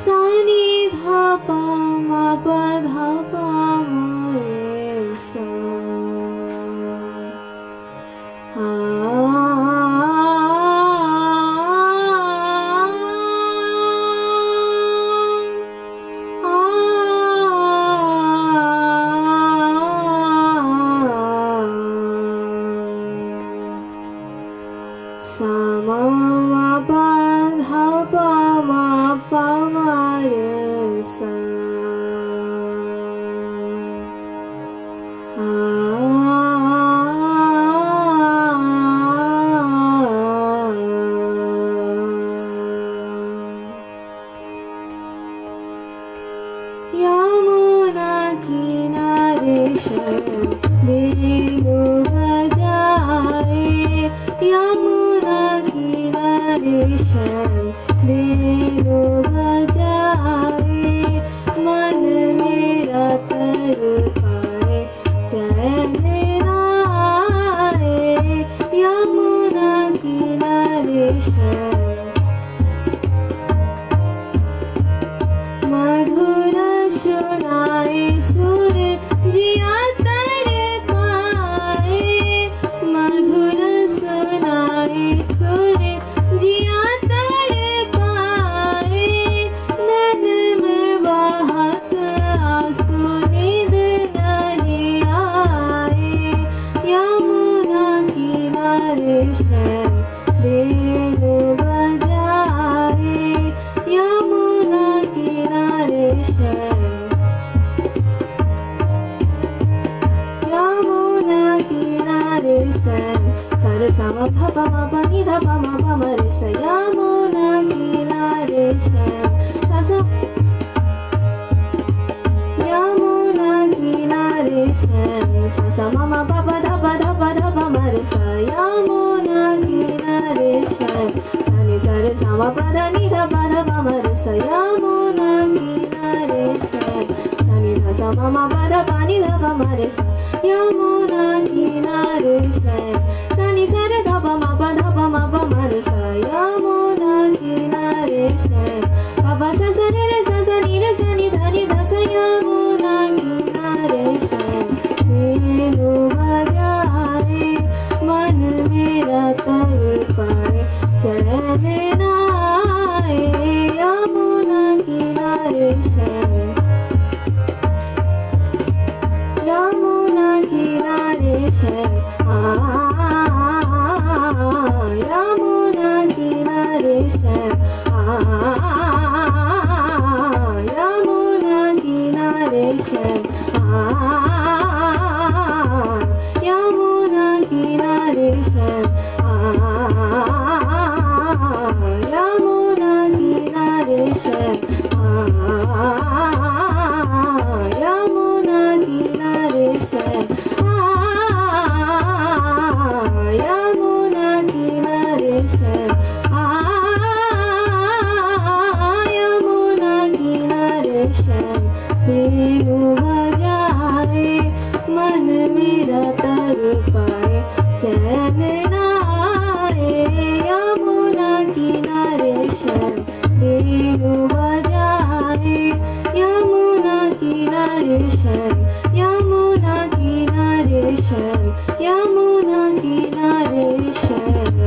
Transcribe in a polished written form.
सा नि धा पा मा पा धा पा मा रे सा सा मा मा पा धा पा मा पा मा रे सा यमुना किनारे शम बेनु बजाए यमुना किनारे शम बेनु बजाए मन मेरा तर पाए चैन आए यमुना किनारे शम मधुर सुनाए सुर जिया तर पाए मधुर सुनाए सुर जिया तर पाए नैन में बहत आंसू नींद नहीं आए यमुना किनारे शम बेनु बजाए यमुना किनारे शम यमुना किनारे शम सर सम ध प म प नि ध प म प म रे स यमुना किनारे शम स स यमुना किनारे शम स स म म प प ध प ध प ध प म रे स यमुना किनारे शम स नि स रे स म प ध नि ध प ध प म रे स यमुना किनारे शम स नि ध स म म प ध प नि ध प म रे स यमुना किनारे शम स नि स रे ध प म प ध प म प म रे स यमुना किनारे शम प प स स रे रे स स नि रे स नि ध नि ध स यमुना किनारे शम बेनु बजाए मन मेरा तर पाए चैन आए यमुना किनारे शम यमुना किनारे शम यमुना किनारे शम यमुना किनारे शम यमुना किनारे शम यमुना किनारे शम यमुना किनारे शम यमुना किनारे शम यमुना किनारे शम बेनु बजाए मन मेरा तर पाए चैन आए यमुना किनारे शम बेनु बजाए यमुना किनारे शम यमुना किनारे शम यमुना किनारे शम